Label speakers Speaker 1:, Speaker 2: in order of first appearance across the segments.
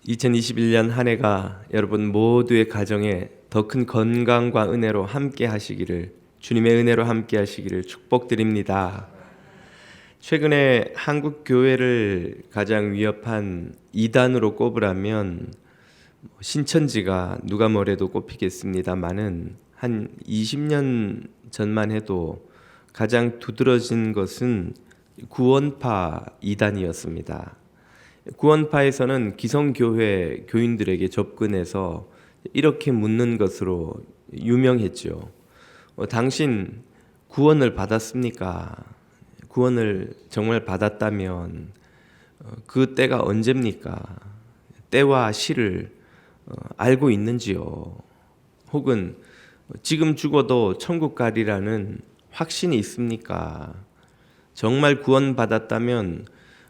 Speaker 1: 2021년 한 해가 여러분 모두의 가정에 더 큰 건강과 은혜로 함께 하시기를, 주님의 은혜로 함께 하시기를 축복드립니다. 최근에 한국 교회를 가장 위협한 이단으로 꼽으라면 신천지가 누가 뭐래도 꼽히겠습니다마는 한 20년 전만 해도 가장 두드러진 것은 구원파 이단이었습니다. 구원파에서는 기성교회 교인들에게 접근해서 이렇게 묻는 것으로 유명했죠. 당신 구원을 받았습니까? 구원을 정말 받았다면 그 때가 언제입니까? 때와 시를 알고 있는지요? 혹은 지금 죽어도 천국 가리라는 확신이 있습니까? 정말 구원받았다면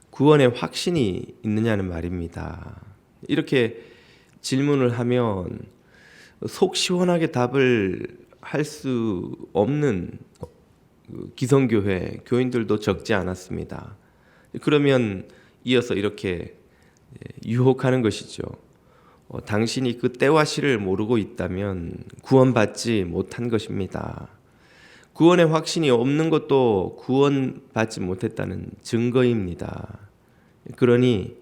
Speaker 1: 구원의 확신이 있느냐는 말입니다. 이렇게 질문을 하면 속 시원하게 답을 할 수 없는 기성교회 교인들도 적지 않았습니다. 그러면 이어서 이렇게 유혹하는 것이죠. 당신이 그 때와 시를 모르고 있다면 구원받지 못한 것입니다. 구원의 확신이 없는 것도 구원받지 못했다는 증거입니다. 그러니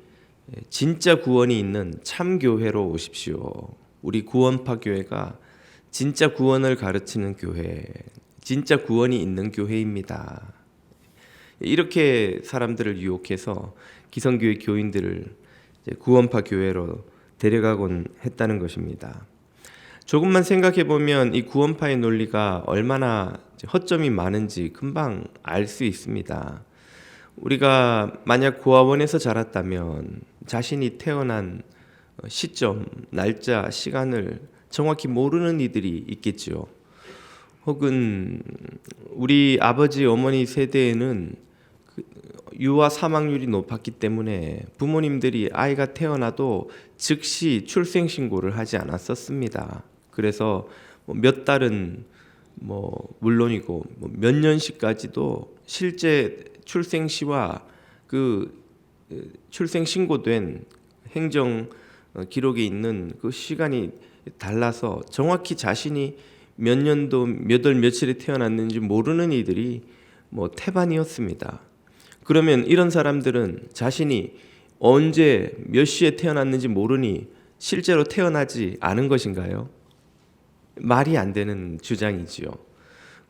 Speaker 1: 진짜 구원이 있는 참교회로 오십시오. 우리 구원파 교회가 진짜 구원을 가르치는 교회, 진짜 구원이 있는 교회입니다. 이렇게 사람들을 유혹해서 기성교회 교인들을 구원파 교회로 데려가곤 했다는 것입니다. 조금만 생각해 보면 이 구원파의 논리가 얼마나 허점이 많은지 금방 알 수 있습니다. 우리가 만약 고아원에서 자랐다면 자신이 태어난 시점, 날짜, 시간을 정확히 모르는 이들이 있겠죠. 혹은 우리 아버지, 어머니 세대에는 유아 사망률이 높았기 때문에 부모님들이 아이가 태어나도 즉시 출생신고를 하지 않았었습니다. 그래서 몇 달은 물론이고 몇 년씩까지도 실제 출생시와 그 출생신고된 행정 기록에 있는 그 시간이 달라서 정확히 자신이 몇 년도 몇 월 며칠에 태어났는지 모르는 이들이 태반이었습니다. 그러면 이런 사람들은 자신이 언제 몇 시에 태어났는지 모르니 실제로 태어나지 않은 것인가요? 말이 안 되는 주장이지요.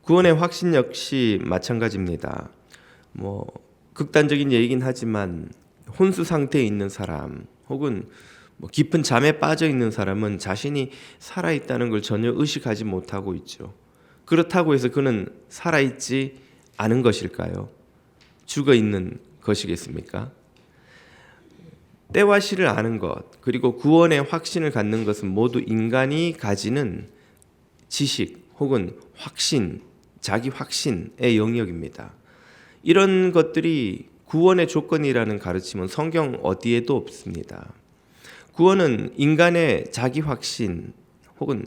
Speaker 1: 구원의 확신 역시 마찬가지입니다. 극단적인 얘기긴 하지만 혼수 상태에 있는 사람 혹은 깊은 잠에 빠져 있는 사람은 자신이 살아있다는 걸 전혀 의식하지 못하고 있죠. 그렇다고 해서 그는 살아있지 않은 것일까요? 죽어 있는 것이겠습니까? 때와 시를 아는 것, 그리고 구원의 확신을 갖는 것은 모두 인간이 가지는 지식 혹은 확신, 자기 확신의 영역입니다. 이런 것들이 구원의 조건이라는 가르침은 성경 어디에도 없습니다. 구원은 인간의 자기 확신 혹은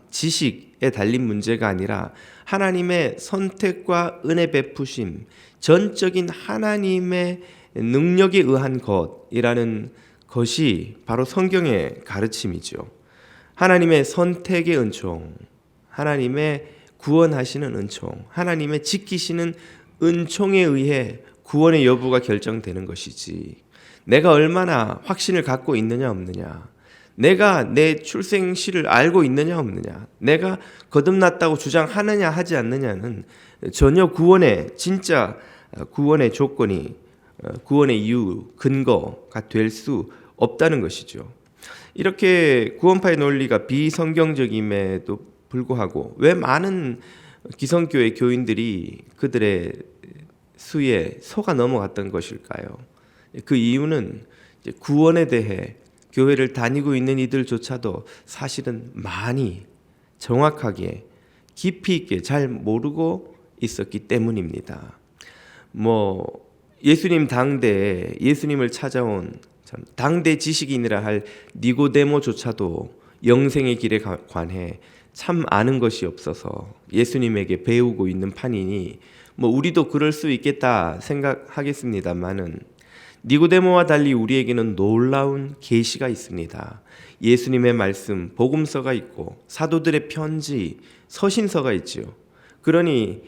Speaker 1: 지식에 달린 문제가 아니라 하나님의 선택과 은혜 베푸심, 전적인 하나님의 능력에 의한 것이라는 것이 바로 성경의 가르침이죠. 하나님의 선택의 은총, 하나님의 구원하시는 은총, 하나님의 지키시는 은총에 의해 구원의 여부가 결정되는 것이지, 내가 얼마나 확신을 갖고 있느냐 없느냐, 내가 내 출생시를 알고 있느냐 없느냐, 내가 거듭났다고 주장하느냐 하지 않느냐는 전혀 구원의 진짜 구원의 조건이, 구원의 이유, 근거가 될 수 없다는 것이죠. 이렇게 구원파의 논리가 비성경적임에도 불구하고 왜 많은 기성교회 교인들이 그들의 수에 속아 넘어갔던 것일까요? 그 이유는 구원에 대해 교회를 다니고 있는 이들조차도 사실은 많이 정확하게 깊이 있게 잘 모르고 있었기 때문입니다. 예수님 당대에 예수님을 찾아온 당대 지식인이라 할 니고데모조차도 영생의 길에 관해 참 아는 것이 없어서 예수님에게 배우고 있는 판이니 우리도 그럴 수 있겠다 생각하겠습니다만은, 니고데모와 달리 우리에게는 놀라운 계시가 있습니다. 예수님의 말씀, 복음서가 있고 사도들의 편지, 서신서가 있지요. 그러니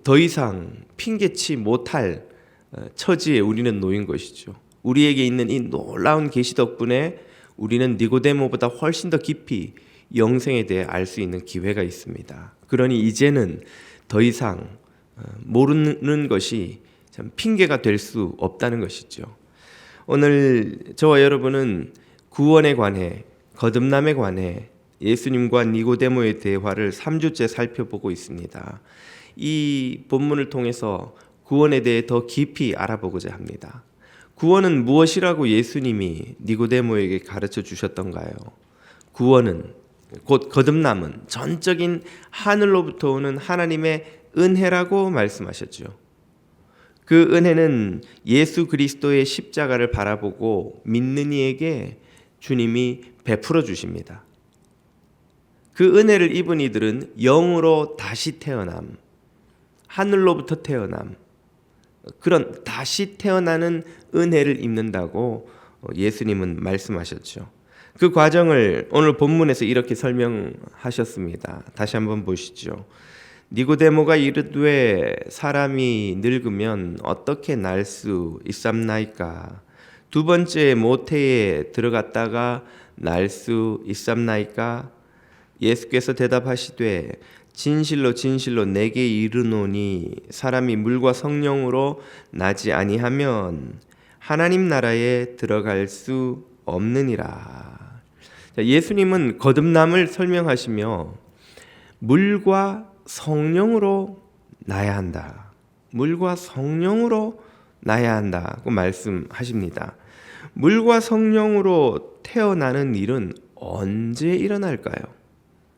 Speaker 1: 더 이상 핑계치 못할 처지에 우리는 놓인 것이죠. 우리에게 있는 이 놀라운 계시 덕분에 우리는 니고데모보다 훨씬 더 깊이 영생에 대해 알 수 있는 기회가 있습니다. 그러니 이제는 더 이상 모르는 것이 참 핑계가 될 수 없다는 것이죠. 오늘 저와 여러분은 구원에 관해, 거듭남에 관해 예수님과 니고데모의 대화를 3주째 살펴보고 있습니다. 이 본문을 통해서 구원에 대해 더 깊이 알아보고자 합니다. 구원은 무엇이라고 예수님이 니고데모에게 가르쳐 주셨던가요? 구원은, 곧 거듭남은 전적인 하늘로부터 오는 하나님의 은혜라고 말씀하셨죠. 그 은혜는 예수 그리스도의 십자가를 바라보고 믿는 이에게 주님이 베풀어 주십니다. 그 은혜를 입은 이들은 영으로 다시 태어남, 하늘로부터 태어남, 그런 다시 태어나는 은혜를 입는다고 예수님은 말씀하셨죠. 그 과정을 오늘 본문에서 이렇게 설명하셨습니다. 다시 한번 보시죠. 니고데모가 이르되 사람이 늙으면 어떻게 날 수 있삼나이까? 두 번째 모태에 들어갔다가 날 수 있삼나이까? 예수께서 대답하시되 진실로 진실로 내게 이르노니 사람이 물과 성령으로 나지 아니하면 하나님 나라에 들어갈 수 없느니라. 예수님은 거듭남을 설명하시며 물과 성령으로 나야 한다. 물과 성령으로 나야 한다고 말씀하십니다. 물과 성령으로 태어나는 일은 언제 일어날까요?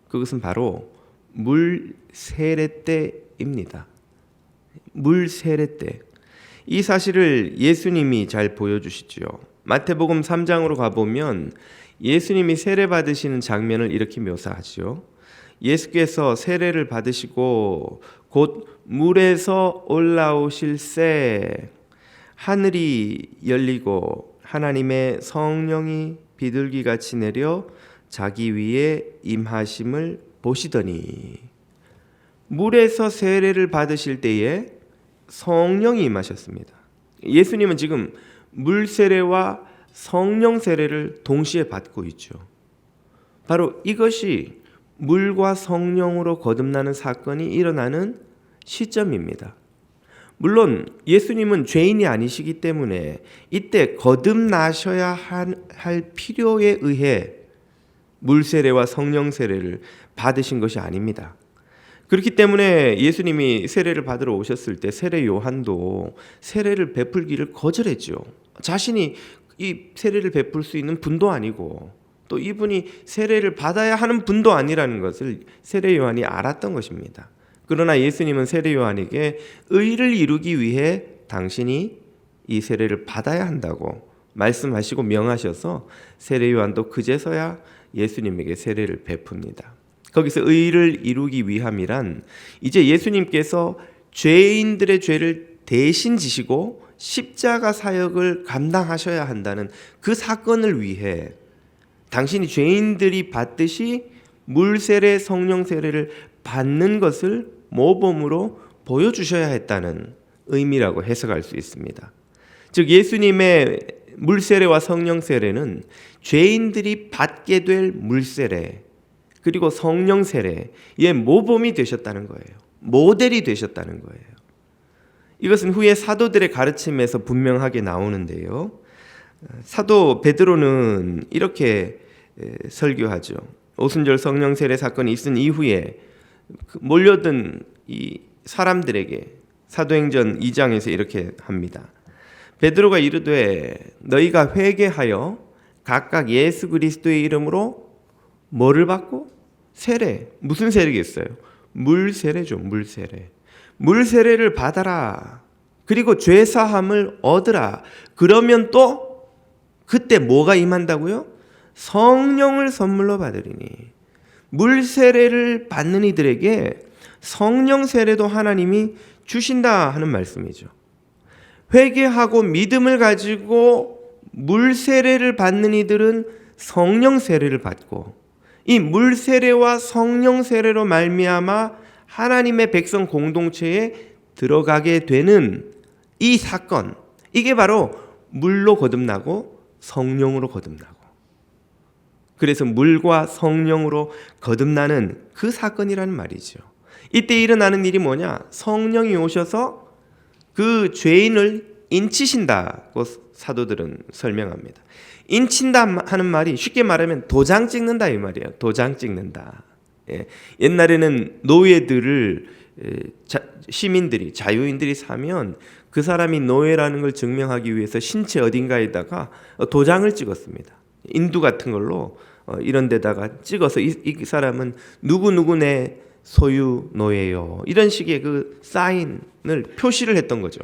Speaker 1: 그것은 바로 물 세례 때입니다. 물 세례 때. 이 사실을 예수님이 잘 보여주시죠. 마태복음 3장으로 가보면 예수님이 세례 받으시는 장면을 이렇게 묘사하죠. 예수께서 세례를 받으시고 곧 물에서 올라오실 새 하늘이 열리고 하나님의 성령이 비둘기같이 내려 자기 위에 임하심을 보시더니, 물에서 세례를 받으실 때에 성령이 임하셨습니다. 예수님은 지금 물 세례와 성령 세례를 동시에 받고 있죠. 바로 이것이 물과 성령으로 거듭나는 사건이 일어나는 시점입니다. 물론 예수님은 죄인이 아니시기 때문에 이때 거듭나셔야 할 필요에 의해 물 세례와 성령 세례를 받으신 것이 아닙니다. 그렇기 때문에 예수님이 세례를 받으러 오셨을 때 세례 요한도 세례를 베풀기를 거절했죠. 자신이 이 세례를 베풀 수 있는 분도 아니고 또 이분이 세례를 받아야 하는 분도 아니라는 것을 세례 요한이 알았던 것입니다. 그러나 예수님은 세례 요한에게 의를 이루기 위해 당신이 이 세례를 받아야 한다고 말씀하시고 명하셔서 세례 요한도 그제서야 예수님에게 세례를 베풉니다. 거기서 의를 이루기 위함이란 이제 예수님께서 죄인들의 죄를 대신 지시고 십자가 사역을 감당하셔야 한다는 그 사건을 위해 당신이 죄인들이 받듯이 물세례, 성령세례를 받는 것을 모범으로 보여주셔야 했다는 의미라고 해석할 수 있습니다. 즉 예수님의 물세례와 성령세례는 죄인들이 받게 될 물세례 그리고 성령세례의 모범이 되셨다는 거예요. 모델이 되셨다는 거예요. 이것은 후에 사도들의 가르침에서 분명하게 나오는데요. 사도 베드로는 이렇게 설교하죠. 오순절 성령세례 사건이 있은 이후에 몰려든 이 사람들에게 사도행전 2장에서 이렇게 합니다. 베드로가 이르되 너희가 회개하여 각각 예수 그리스도의 이름으로 뭐를 받고? 세례. 무슨 세례겠어요? 물세례죠. 물세례. 물세례를 받아라. 그리고 죄사함을 얻으라. 그러면 또 그때 뭐가 임한다고요? 성령을 선물로 받으리니. 물세례를 받는 이들에게 성령 세례도 하나님이 주신다 하는 말씀이죠. 회개하고 믿음을 가지고 물 세례를 받는 이들은 성령 세례를 받고, 이 물 세례와 성령 세례로 말미암아 하나님의 백성 공동체에 들어가게 되는 이 사건, 이게 바로 물로 거듭나고 성령으로 거듭나고, 그래서 물과 성령으로 거듭나는 그 사건이라는 말이죠. 이때 일어나는 일이 뭐냐? 성령이 오셔서 그 죄인을 인치신다고 사도들은 설명합니다. 인친다 하는 말이 쉽게 말하면 도장 찍는다 이 말이에요. 도장 찍는다. 옛날에는 노예들을 시민들이, 자유인들이 사면 그 사람이 노예라는 걸 증명하기 위해서 신체 어딘가에다가 도장을 찍었습니다. 인두 같은 걸로 이런 데다가 찍어서 이 사람은 누구누구네 소유 노예요, 이런 식의 그 사인을 표시를 했던 거죠.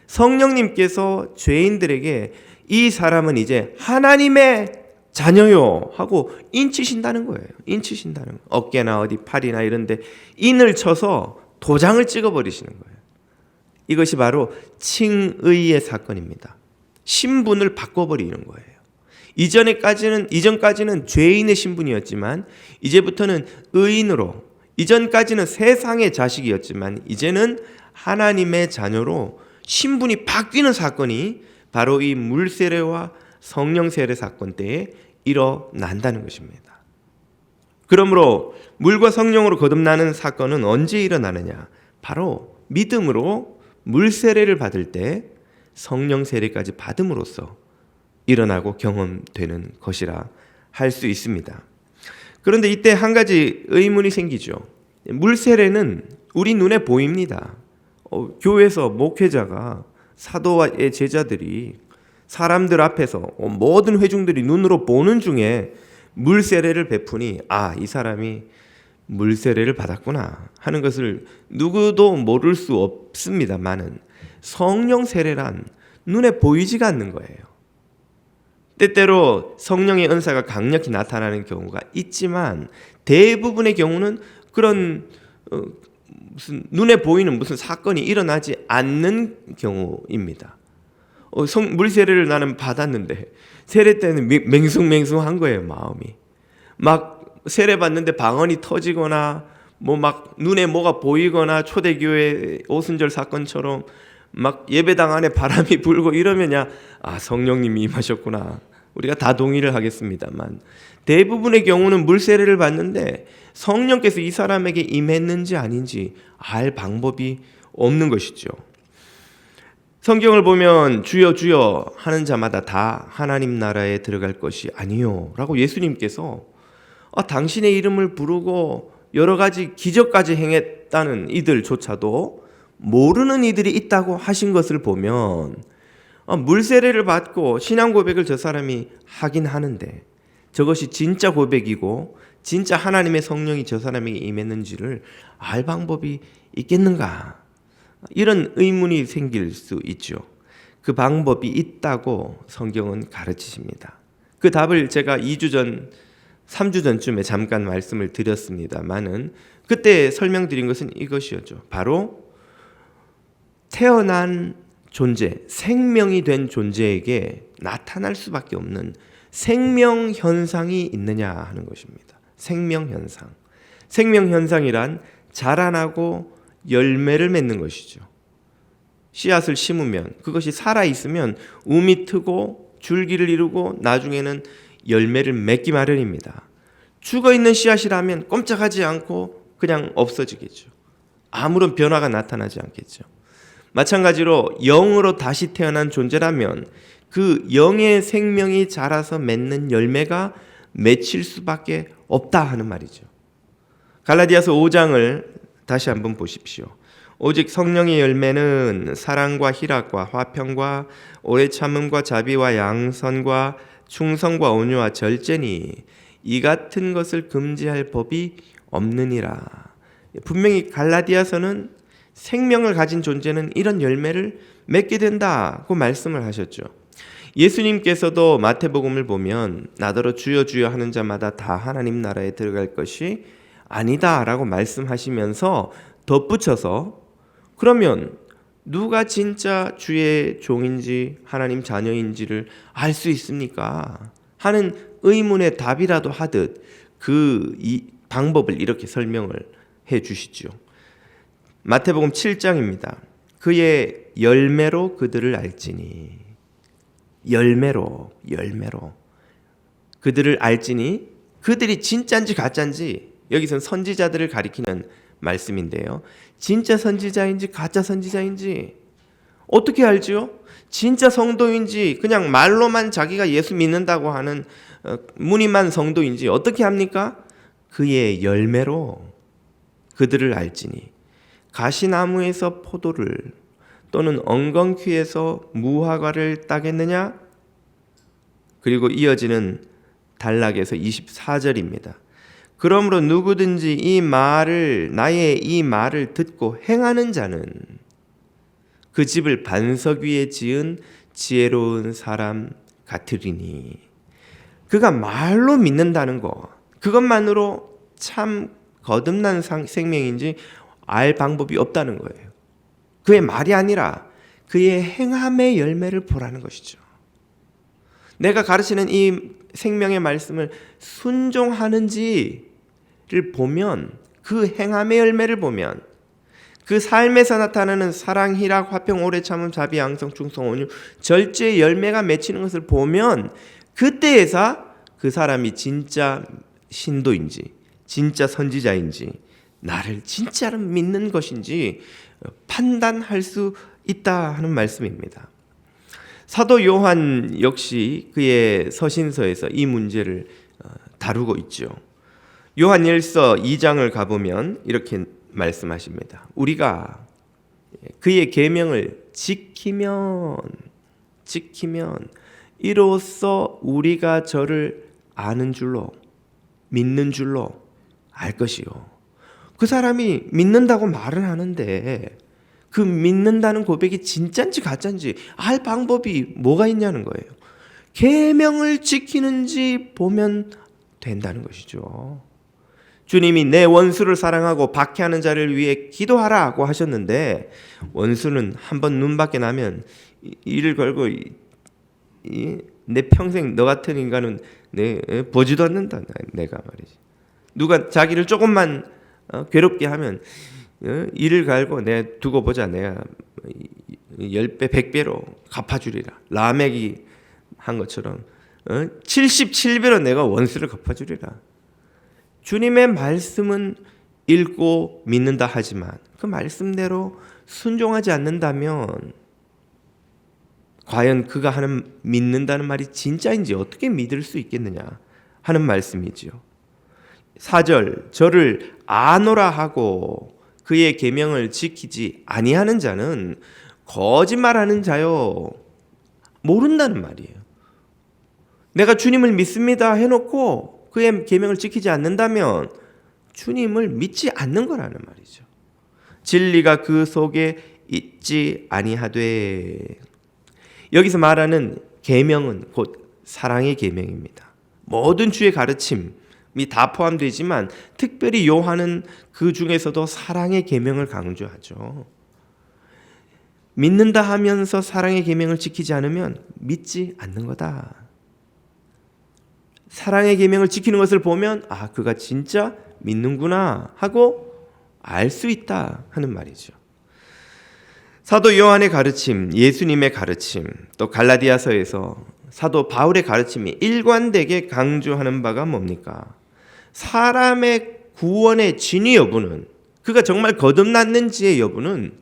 Speaker 1: 성령님께서 죄인들에게 이 사람은 이제 하나님의 자녀요 하고 인치신다는 거예요. 인치신다는 거예요. 어깨나 어디 팔이나 이런 데 인을 쳐서 도장을 찍어버리시는 거예요. 이것이 바로 칭의의 사건입니다. 신분을 바꿔버리는 거예요. 이전까지는 죄인의 신분이었지만 이제부터는 의인으로, 이전까지는 세상의 자식이었지만 이제는 하나님의 자녀로 신분이 바뀌는 사건이 바로 이 물세례와 성령세례 사건 때에 일어난다는 것입니다. 그러므로 물과 성령으로 거듭나는 사건은 언제 일어나느냐? 바로 믿음으로 물세례를 받을 때 성령세례까지 받음으로써 일어나고 경험되는 것이라 할 수 있습니다. 그런데 이때 한 가지 의문이 생기죠. 물세례는 우리 눈에 보입니다. 교회에서 목회자가, 사도와의 제자들이 사람들 앞에서 모든 회중들이 눈으로 보는 중에 물세례를 베푸니 이 사람이 물세례를 받았구나 하는 것을 누구도 모를 수 없습니다만은 성령 세례란 눈에 보이지가 않는 거예요. 때때로 성령의 은사가 강력히 나타나는 경우가 있지만 대부분의 경우는 그런 무슨 눈에 보이는 무슨 사건이 일어나지 않는 경우입니다. 물세례를 나는 받았는데 세례 때는 맹숭맹숭한 거예요. 마음이 막 세례 받는데 방언이 터지거나 뭐 막 눈에 뭐가 보이거나 초대교회 오순절 사건처럼 막 예배당 안에 바람이 불고 이러면야 성령님이 임하셨구나, 우리가 다 동의를 하겠습니다만 대부분의 경우는 물세례를 받는데 성령께서 이 사람에게 임했는지 아닌지 알 방법이 없는 것이죠. 성경을 보면 주여 주여 하는 자마다 다 하나님 나라에 들어갈 것이 아니요 라고 예수님께서 당신의 이름을 부르고 여러 가지 기적까지 행했다는 이들조차도 모르는 이들이 있다고 하신 것을 보면 물세례를 받고 신앙 고백을 저 사람이 하긴 하는데 저것이 진짜 고백이고 진짜 하나님의 성령이 저 사람에게 임했는지를 알 방법이 있겠는가? 이런 의문이 생길 수 있죠. 그 방법이 있다고 성경은 가르치십니다. 그 답을 제가 2주 전, 3주 전쯤에 잠깐 말씀을 드렸습니다만은 그때 설명드린 것은 이것이었죠. 바로 태어난 존재, 생명이 된 존재에게 나타날 수밖에 없는 생명 현상이 있느냐 하는 것입니다. 생명 현상. 생명 현상이란 자라나고 열매를 맺는 것이죠. 씨앗을 심으면 그것이 살아있으면 움이 트고 줄기를 이루고 나중에는 열매를 맺기 마련입니다. 죽어있는 씨앗이라면 꼼짝하지 않고 그냥 없어지겠죠. 아무런 변화가 나타나지 않겠죠. 마찬가지로 영으로 다시 태어난 존재라면 그 영의 생명이 자라서 맺는 열매가 맺힐 수밖에 없다 하는 말이죠. 갈라디아서 5장을 다시 한번 보십시오. 오직 성령의 열매는 사랑과 희락과 화평과 오래 참음과 자비와 양선과 충성과 온유와 절제니 이 같은 것을 금지할 법이 없느니라. 분명히 갈라디아서는 생명을 가진 존재는 이런 열매를 맺게 된다고 말씀을 하셨죠. 예수님께서도 마태복음을 보면 나더러 주여 주여 하는 자마다 다 하나님 나라에 들어갈 것이 아니다 라고 말씀하시면서 덧붙여서 그러면 누가 진짜 주의 종인지 하나님 자녀인지를 알 수 있습니까? 하는 의문의 답이라도 하듯 이 방법을 이렇게 설명을 해 주시죠. 마태복음 7장입니다. 그의 열매로 그들을 알지니, 열매로 그들을 알지니, 그들이 진짜인지 가짜인지, 여기서는 선지자들을 가리키는 말씀인데요. 진짜 선지자인지 가짜 선지자인지 어떻게 알지요? 진짜 성도인지 그냥 말로만 자기가 예수 믿는다고 하는 무늬만 성도인지 어떻게 합니까? 그의 열매로 그들을 알지니, 가시나무에서 포도를 또는 엉겅퀴에서 무화과를 따겠느냐? 그리고 이어지는 단락에서 24절입니다. 그러므로 누구든지 나의 이 말을 듣고 행하는 자는 그 집을 반석 위에 지은 지혜로운 사람 같으리니. 그가 말로 믿는다는 거, 그것만으로 참 거듭난 생명인지 알 방법이 없다는 거예요. 그의 말이 아니라 그의 행함의 열매를 보라는 것이죠. 내가 가르치는 이 생명의 말씀을 순종하는지를 보면, 그 행함의 열매를 보면, 그 삶에서 나타나는 사랑, 희락, 화평, 오래 참음, 자비, 양성, 충성, 온유, 절제의 열매가 맺히는 것을 보면 그때에서 그 사람이 진짜 신도인지 진짜 선지자인지 나를 진짜로 믿는 것인지 판단할 수 있다 하는 말씀입니다. 사도 요한 역시 그의 서신서에서 이 문제를 다루고 있죠. 요한 1서 2장을 가보면 이렇게 말씀하십니다. 우리가 그의 계명을 지키면 이로써 우리가 저를 아는 줄로, 믿는 줄로 알 것이요. 그 사람이 믿는다고 말은 하는데 그 믿는다는 고백이 진짜인지 가짜인지 알 방법이 뭐가 있냐는 거예요. 계명을 지키는지 보면 된다는 것이죠. 주님이 내 원수를 사랑하고 박해하는 자를 위해 기도하라고 하셨는데, 원수는 한번 눈 밖에 나면 이를 걸고 내 평생 너 같은 인간은 보지도 않는다. 내가 말이지. 누가 자기를 조금만 괴롭게 하면 이를 갈고 내 두고 보자. 내가 10배 100배로 갚아주리라. 라멕이 한 것처럼 77배로 내가 원수를 갚아주리라. 주님의 말씀은 읽고 믿는다 하지만 그 말씀대로 순종하지 않는다면 과연 그가 하는 믿는다는 말이 진짜인지 어떻게 믿을 수 있겠느냐 하는 말씀이지요. 4절, 저를 아노라 하고 그의 계명을 지키지 아니하는 자는 거짓말하는 자요. 모른다는 말이에요. 내가 주님을 믿습니다 해놓고 그의 계명을 지키지 않는다면 주님을 믿지 않는 거라는 말이죠. 진리가 그 속에 있지 아니하되, 여기서 말하는 계명은 곧 사랑의 계명입니다. 모든 주의 가르침이 다 포함되지만 특별히 요한은 그 중에서도 사랑의 계명을 강조하죠. 믿는다 하면서 사랑의 계명을 지키지 않으면 믿지 않는 거다. 사랑의 계명을 지키는 것을 보면 그가 진짜 믿는구나 하고 알 수 있다 하는 말이죠. 사도 요한의 가르침, 예수님의 가르침, 또 갈라디아서에서 사도 바울의 가르침이 일관되게 강조하는 바가 뭡니까? 사람의 구원의 진위 여부는, 그가 정말 거듭났는지의 여부는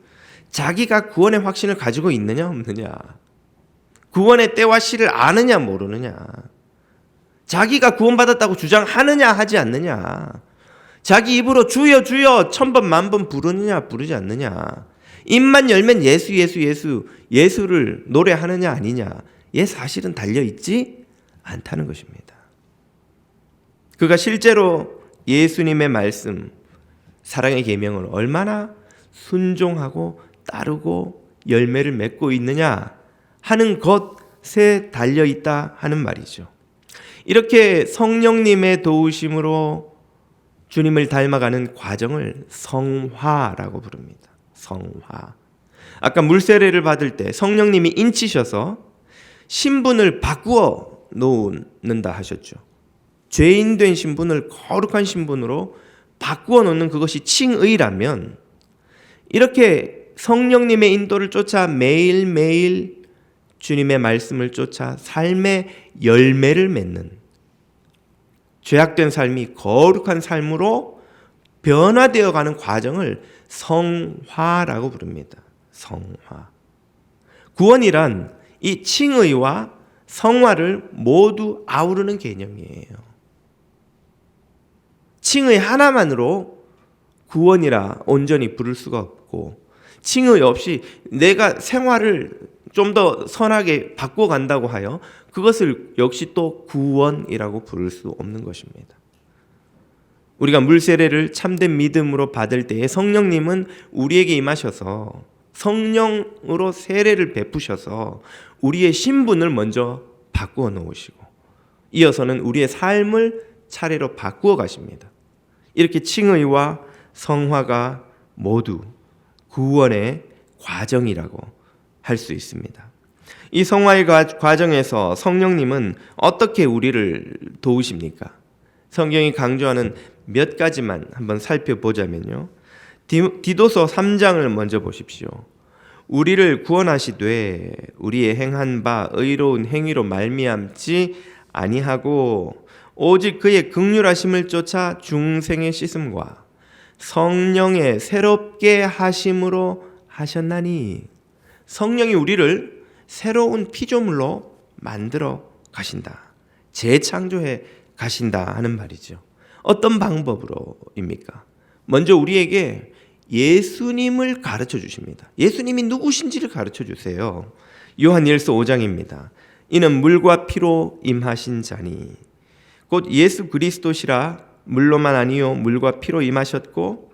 Speaker 1: 자기가 구원의 확신을 가지고 있느냐 없느냐, 구원의 때와 시를 아느냐 모르느냐, 자기가 구원받았다고 주장하느냐 하지 않느냐, 자기 입으로 주여 주여 1000번 만번 부르느냐 부르지 않느냐, 입만 열면 예수를 노래하느냐 아니냐, 이 사실은 달려있지 않다는 것입니다. 그가 실제로 예수님의 말씀, 사랑의 계명을 얼마나 순종하고 따르고 열매를 맺고 있느냐 하는 것에 달려있다 하는 말이죠. 이렇게 성령님의 도우심으로 주님을 닮아가는 과정을 성화라고 부릅니다. 성화. 아까 물세례를 받을 때 성령님이 인치셔서 신분을 바꾸어 놓는다 하셨죠. 죄인 된 신분을 거룩한 신분으로 바꾸어 놓는 그것이 칭의라면, 이렇게 성령님의 인도를 쫓아 매일매일 주님의 말씀을 쫓아 삶의 열매를 맺는, 죄악된 삶이 거룩한 삶으로 변화되어 가는 과정을 성화라고 부릅니다. 성화. 구원이란 이 칭의와 성화를 모두 아우르는 개념이에요. 칭의 하나만으로 구원이라 온전히 부를 수가 없고, 칭의 없이 내가 생활을 좀 더 선하게 바꿔간다고 하여 그것을 역시 또 구원이라고 부를 수 없는 것입니다. 우리가 물세례를 참된 믿음으로 받을 때에 성령님은 우리에게 임하셔서 성령으로 세례를 베푸셔서 우리의 신분을 먼저 바꾸어 놓으시고, 이어서는 우리의 삶을 차례로 바꾸어 가십니다. 이렇게 칭의와 성화가 모두 구원의 과정이라고 할 수 있습니다. 이 성화의 과정에서 성령님은 어떻게 우리를 도우십니까? 성경이 강조하는 몇 가지만 한번 살펴보자면요. 디도서 3장을 먼저 보십시오. 우리를 구원하시되 우리의 행한 바 의로운 행위로 말미암지 아니하고 오직 그의 긍휼하심을 쫓아 중생의 씻음과 성령의 새롭게 하심으로 하셨나니, 성령이 우리를 새로운 피조물로 만들어 가신다, 재창조해 가신다 하는 말이죠. 어떤 방법으로입니까? 먼저 우리에게 예수님을 가르쳐 주십니다. 예수님이 누구신지를 가르쳐 주세요. 요한일서 5장입니다. 이는 물과 피로 임하신 자니 곧 예수 그리스도시라 물로만 아니요 물과 피로 임하셨고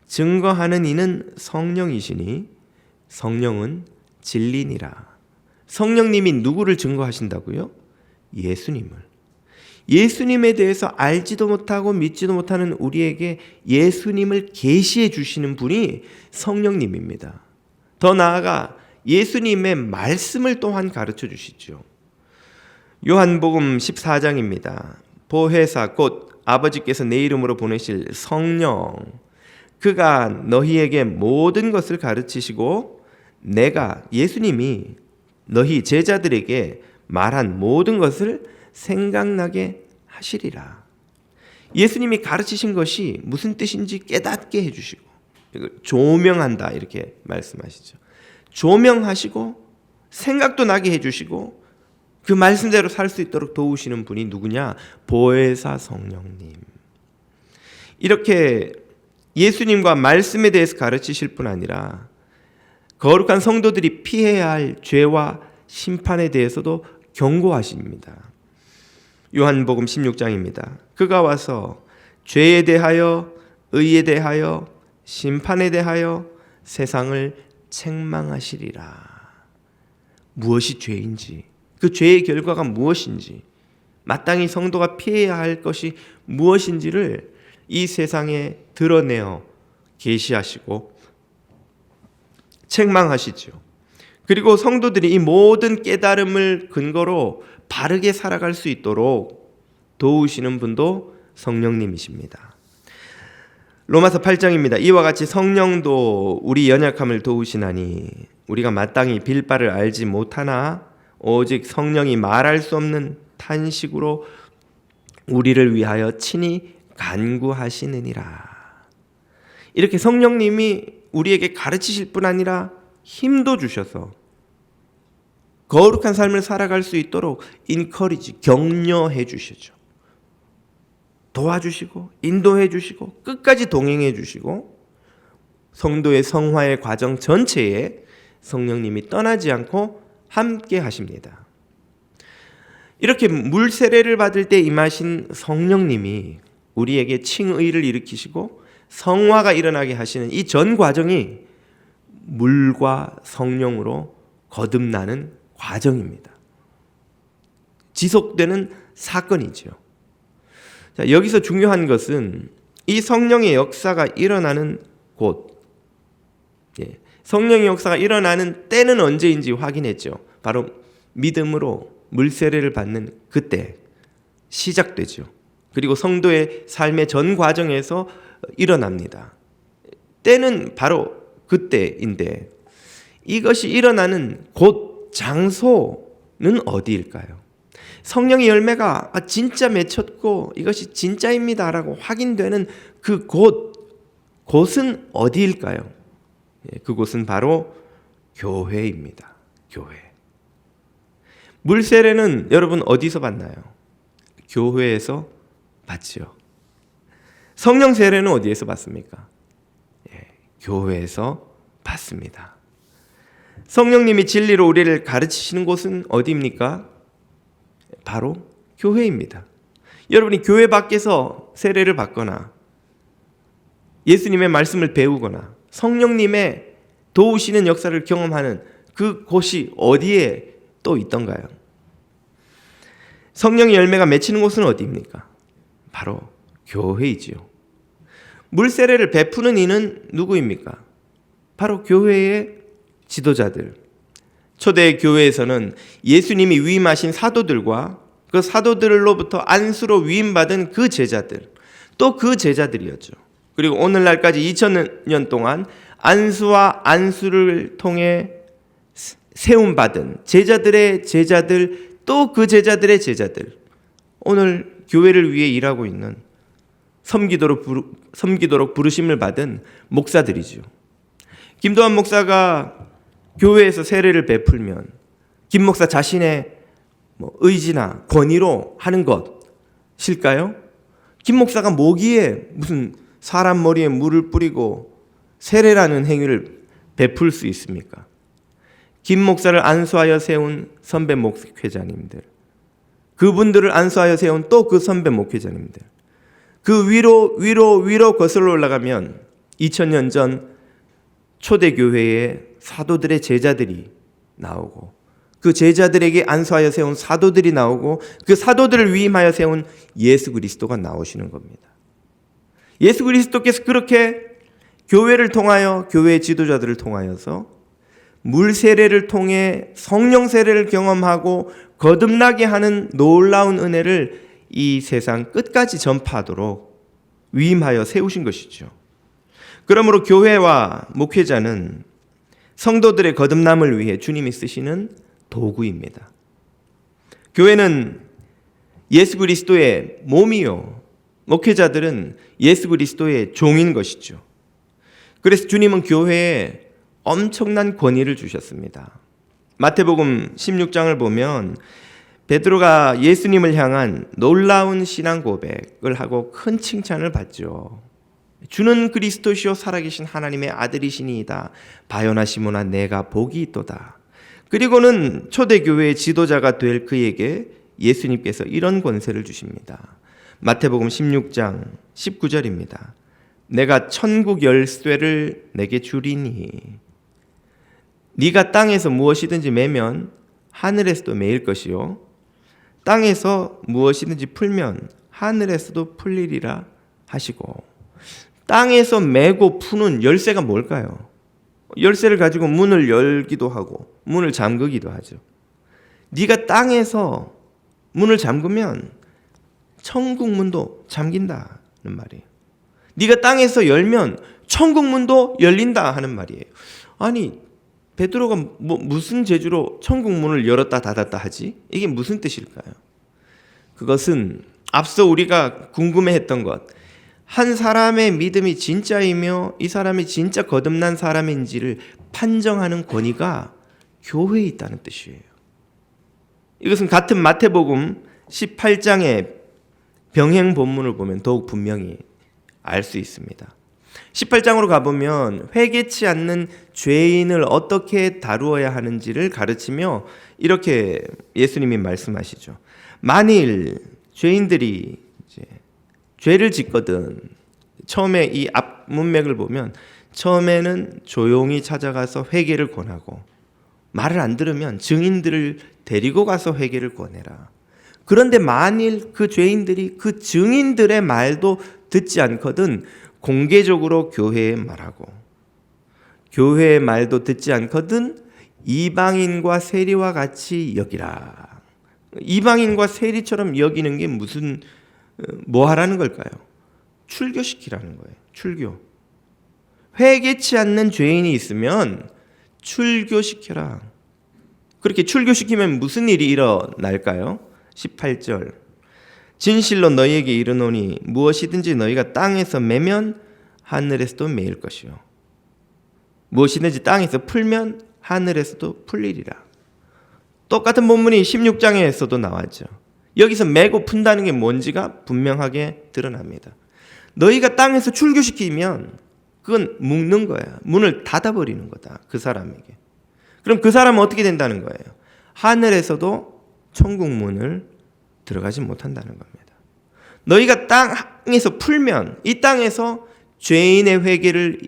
Speaker 1: 증거하는 이는 성령이시니 성령은 진리니라. 성령님이 누구를 증거하신다고요? 예수님을. 예수님에 대해서 알지도 못하고 믿지도 못하는 우리에게 예수님을 계시해 주시는 분이 성령님입니다. 더 나아가 예수님의 말씀을 또한 가르쳐 주시죠. 요한복음 14장입니다. 보혜사 곧 아버지께서 내 이름으로 보내실 성령, 그가 너희에게 모든 것을 가르치시고 내가, 예수님이 너희 제자들에게 말한 모든 것을 생각나게 하시리라. 예수님이 가르치신 것이 무슨 뜻인지 깨닫게 해주시고, 조명한다 이렇게 말씀하시죠. 조명하시고 생각도 나게 해주시고 그 말씀대로 살 수 있도록 도우시는 분이 누구냐? 보혜사 성령님. 이렇게 예수님과 말씀에 대해서 가르치실 뿐 아니라 거룩한 성도들이 피해야 할 죄와 심판에 대해서도 경고하십니다. 요한복음 16장입니다. 그가 와서 죄에 대하여 의에 대하여 심판에 대하여 세상을 책망하시리라. 무엇이 죄인지, 그 죄의 결과가 무엇인지, 마땅히 성도가 피해야 할 것이 무엇인지를 이 세상에 드러내어 계시하시고 책망하시죠. 그리고 성도들이 이 모든 깨달음을 근거로 바르게 살아갈 수 있도록 도우시는 분도 성령님이십니다. 로마서 8장입니다. 이와 같이 성령도 우리 연약함을 도우시나니 우리가 마땅히 빌 바를 알지 못하나 오직 성령이 말할 수 없는 탄식으로 우리를 위하여 친히 간구하시느니라. 이렇게 성령님이 우리에게 가르치실 뿐 아니라 힘도 주셔서 거룩한 삶을 살아갈 수 있도록 인커리지, 격려해 주시죠. 도와주시고 인도해 주시고 끝까지 동행해 주시고 성도의 성화의 과정 전체에 성령님이 떠나지 않고 함께 하십니다. 이렇게 물 세례를 받을 때 임하신 성령님이 우리에게 칭의를 일으키시고 성화가 일어나게 하시는 이 전 과정이 물과 성령으로 거듭나는 과정입니다. 지속되는 사건이죠. 자, 여기서 중요한 것은 이 성령의 역사가 일어나는 곳, 성령의 역사가 일어나는 때는 언제인지 확인했죠. 바로 믿음으로 물세례를 받는 그때 시작되죠. 그리고 성도의 삶의 전 과정에서 일어납니다. 때는 바로 그때인데 이것이 일어나는 곳, 장소는 어디일까요? 성령의 열매가 진짜 맺혔고 이것이 진짜입니다라고 확인되는 그 곳은 어디일까요? 그곳은 바로 교회입니다. 교회. 물세례는 여러분 어디서 받나요? 교회에서 받지요. 성령 세례는 어디에서 받습니까? 교회에서 받습니다. 성령님이 진리로 우리를 가르치시는 곳은 어디입니까? 바로 교회입니다. 여러분이 교회 밖에서 세례를 받거나 예수님의 말씀을 배우거나 성령님의 도우시는 역사를 경험하는 그 곳이 어디에 또 있던가요? 성령의 열매가 맺히는 곳은 어디입니까? 바로 교회이지요. 물세례를 베푸는 이는 누구입니까? 바로 교회의 지도자들. 초대 교회에서는 예수님이 위임하신 사도들과 그 사도들로부터 안수로 위임받은 그 제자들, 또 그 제자들이었죠. 그리고 오늘날까지 2000년 동안 안수와 안수를 통해 세움받은 제자들의 제자들, 또 그 제자들의 제자들, 오늘 교회를 위해 일하고 있는 섬기도록 부르심을 받은 목사들이죠. 김도환 목사가 교회에서 세례를 베풀면 김 목사 자신의 의지나 권위로 하는 것일까요? 김 목사가 뭐기에 무슨 사람 머리에 물을 뿌리고 세례라는 행위를 베풀 수 있습니까? 김 목사를 안수하여 세운 선배 목회자님들, 그분들을 안수하여 세운 또 그 선배 목회자님들, 그 위로 거슬러 올라가면 2000년 전 초대교회에 사도들의 제자들이 나오고 그 제자들에게 안수하여 세운 사도들이 나오고 그 사도들을 위임하여 세운 예수 그리스도가 나오시는 겁니다. 예수 그리스도께서 그렇게 교회를 통하여 교회의 지도자들을 통하여서 물세례를 통해 성령 세례를 경험하고 거듭나게 하는 놀라운 은혜를 이 세상 끝까지 전파하도록 위임하여 세우신 것이죠. 그러므로 교회와 목회자는 성도들의 거듭남을 위해 주님이 쓰시는 도구입니다. 교회는 예수 그리스도의 몸이요, 목회자들은 예수 그리스도의 종인 것이죠. 그래서 주님은 교회에 엄청난 권위를 주셨습니다. 마태복음 16장을 보면 베드로가 예수님을 향한 놀라운 신앙 고백을 하고 큰 칭찬을 받죠. 주는 그리스도시요 살아계신 하나님의 아들이시니이다. 바요나 시모나 내가 복이 있도다. 그리고는 초대교회의 지도자가 될 그에게 예수님께서 이런 권세를 주십니다. 마태복음 16장 19절입니다. 내가 천국 열쇠를 내게 주리니 네가 땅에서 무엇이든지 매면 하늘에서도 매일 것이요 땅에서 무엇이든지 풀면 하늘에서도 풀리리라 하시고, 땅에서 매고 푸는 열쇠가 뭘까요? 열쇠를 가지고 문을 열기도 하고 문을 잠그기도 하죠. 네가 땅에서 문을 잠그면 천국 문도 잠긴다는 말이에요. 네가 땅에서 열면 천국 문도 열린다 하는 말이에요. 아니, 베드로가 무슨 재주로 천국 문을 열었다 닫았다 하지? 이게 무슨 뜻일까요? 그것은 앞서 우리가 궁금해했던 것, 한 사람의 믿음이 진짜이며 이 사람이 진짜 거듭난 사람인지를 판정하는 권위가 교회에 있다는 뜻이에요. 이것은 같은 마태복음 18장의 병행 본문을 보면 더욱 분명히 알 수 있습니다. 18장으로 가보면 회개치 않는 죄인을 어떻게 다루어야 하는지를 가르치며 이렇게 예수님이 말씀하시죠. 만일 죄인들이 이제 죄를 짓거든, 처음에 이 앞 문맥을 보면 처음에는 조용히 찾아가서 회개를 권하고, 말을 안 들으면 증인들을 데리고 가서 회개를 권해라. 그런데 만일 그 죄인들이 그 증인들의 말도 듣지 않거든 공개적으로 교회에 말하고, 교회의 말도 듣지 않거든 이방인과 세리와 같이 여기라. 이방인과 세리처럼 여기는 게 무슨 뭐 하라는 걸까요? 출교시키라는 거예요. 출교. 회개치 않는 죄인이 있으면 출교시켜라. 그렇게 출교시키면 무슨 일이 일어날까요? 18절. 진실로 너희에게 이르노니 무엇이든지 너희가 땅에서 매면 하늘에서도 매일 것이요 무엇이든지 땅에서 풀면 하늘에서도 풀리리라. 똑같은 본문이 16장에서도 나왔죠. 여기서 매고 푼다는 게 뭔지가 분명하게 드러납니다. 너희가 땅에서 출교시키면 그건 묶는 거야. 문을 닫아버리는 거다. 그 사람에게. 그럼 그 사람은 어떻게 된다는 거예요? 하늘에서도 천국 문을 들어가지 못한다는 겁니다. 너희가 땅에서 풀면 이 땅에서 죄인의 회개를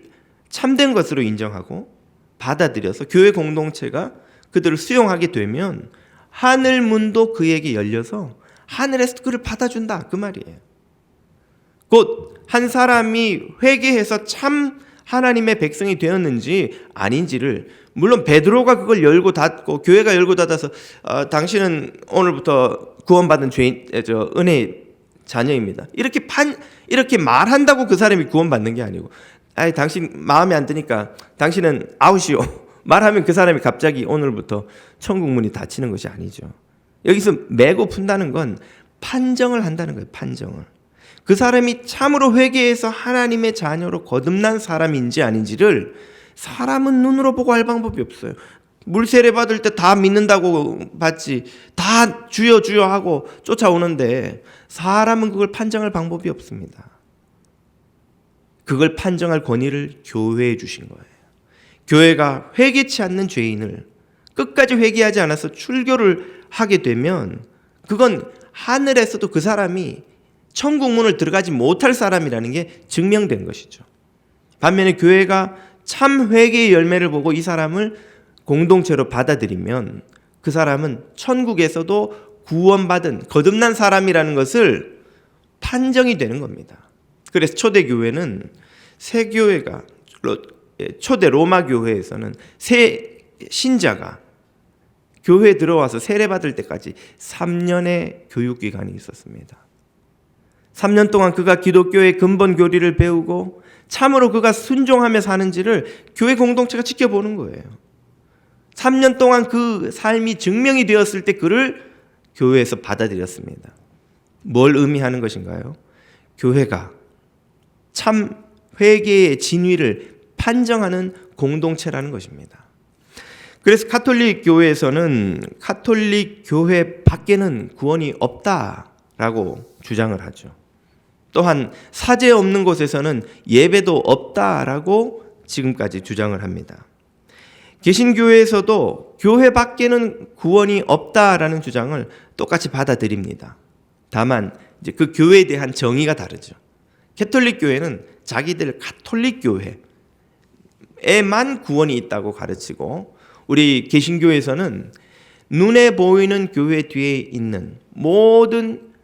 Speaker 1: 참된 것으로 인정하고 받아들여서 교회 공동체가 그들을 수용하게 되면 하늘 문도 그에게 열려서 하늘에서 그를 받아준다 그 말이에요. 곧 한 사람이 회개해서 참 하나님의 백성이 되었는지 아닌지를 물론 베드로가 그걸 열고 닫고 교회가 열고 닫아서 당신은 오늘부터 구원받은 죄인 은혜의 자녀입니다. 이렇게 말한다고 그 사람이 구원받는 게 아니고 당신 마음에 안 드니까 당신은 아웃이요. 말하면 그 사람이 갑자기 오늘부터 천국 문이 닫히는 것이 아니죠. 여기서 매고 푼다는 건 판정을 한다는 거예요. 판정을. 그 사람이 참으로 회개해서 하나님의 자녀로 거듭난 사람인지 아닌지를 사람은 눈으로 보고 알 방법이 없어요. 물 세례 받을 때 다 믿는다고 받지 다 주여 주여 하고 쫓아오는데 사람은 그걸 판정할 방법이 없습니다. 그걸 판정할 권위를 교회에 주신 거예요. 교회가 회개치 않는 죄인을 끝까지 회개하지 않아서 출교를 하게 되면 그건 하늘에서도 그 사람이 천국 문을 들어가지 못할 사람이라는 게 증명된 것이죠. 반면에 교회가 참 회개의 열매를 보고 이 사람을 공동체로 받아들이면 그 사람은 천국에서도 구원받은 거듭난 사람이라는 것을 판정이 되는 겁니다. 그래서 초대교회는 세교회가 초대 로마 교회에서는 새 신자가 교회에 들어와서 세례받을 때까지 3년의 교육기간이 있었습니다. 3년 동안 그가 기독교의 근본 교리를 배우고 참으로 그가 순종하며 사는지를 교회 공동체가 지켜보는 거예요. 3년 동안 그 삶이 증명이 되었을 때 그를 교회에서 받아들였습니다. 뭘 의미하는 것인가요? 교회가 참 회개의 진위를 판정하는 공동체라는 것입니다. 그래서 가톨릭 교회에서는 가톨릭 교회 밖에는 구원이 없다라고 주장을 하죠. 또한 사제 없는 곳에서는 예배도 없다라고 지금까지 주장을 합니다. 개신교회에서도 교회 밖에는 구원이 없다라는 주장을 똑같이 받아들입니다. 다만 이제 그 교회에 대한 정의가 다르죠. 가톨릭 교회는 자기들 가톨릭 교회에만 구원이 있다고 가르치고 우리 개신교회에서는 눈에 보이는 교회 뒤에 있는 모든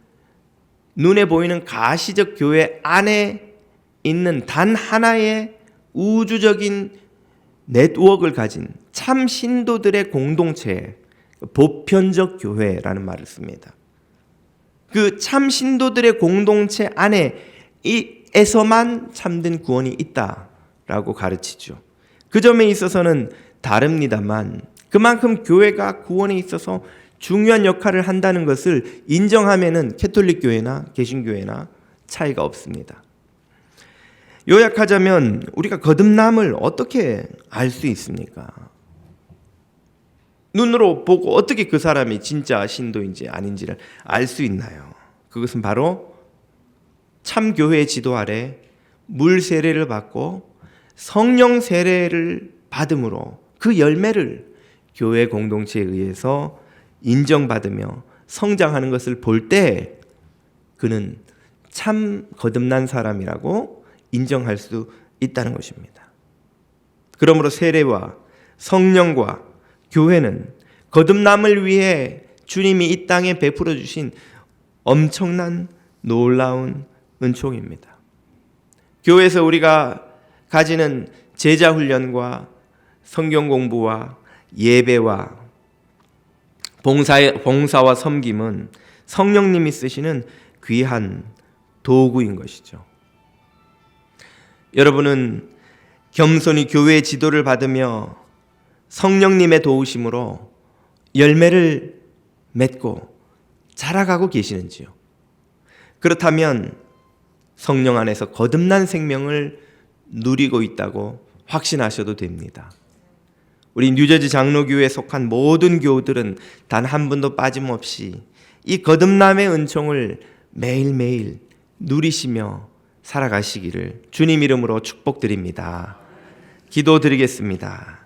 Speaker 1: 눈에 보이는 가시적 교회 안에 있는 단 하나의 우주적인 네트워크를 가진 참 신도들의 공동체, 보편적 교회라는 말을 씁니다. 그 참 신도들의 공동체 안에서만 참된 구원이 있다라고 가르치죠. 그 점에 있어서는 다릅니다만 그만큼 교회가 구원에 있어서 중요한 역할을 한다는 것을 인정하면은 가톨릭 교회나 개신교회나 차이가 없습니다. 요약하자면 우리가 거듭남을 어떻게 알 수 있습니까? 눈으로 보고 어떻게 그 사람이 진짜 신도인지 아닌지를 알 수 있나요? 그것은 바로 참교회의 지도 아래 물 세례를 받고 성령 세례를 받음으로 그 열매를 교회 공동체에 의해서 인정받으며 성장하는 것을 볼 때 그는 참 거듭난 사람이라고 인정할 수 있다는 것입니다. 그러므로 세례와 성령과 교회는 거듭남을 위해 주님이 이 땅에 베풀어 주신 엄청난 놀라운 은총입니다. 교회에서 우리가 가지는 제자 훈련과 성경 공부와 예배와 봉사와 섬김은 성령님이 쓰시는 귀한 도구인 것이죠. 여러분은 겸손히 교회의 지도를 받으며 성령님의 도우심으로 열매를 맺고 자라가고 계시는지요? 그렇다면 성령 안에서 거듭난 생명을 누리고 있다고 확신하셔도 됩니다. 우리 뉴저지 장로교회에 속한 모든 교우들은 단 한 분도 빠짐없이 이 거듭남의 은총을 매일매일 누리시며 살아가시기를 주님 이름으로 축복드립니다. 기도드리겠습니다.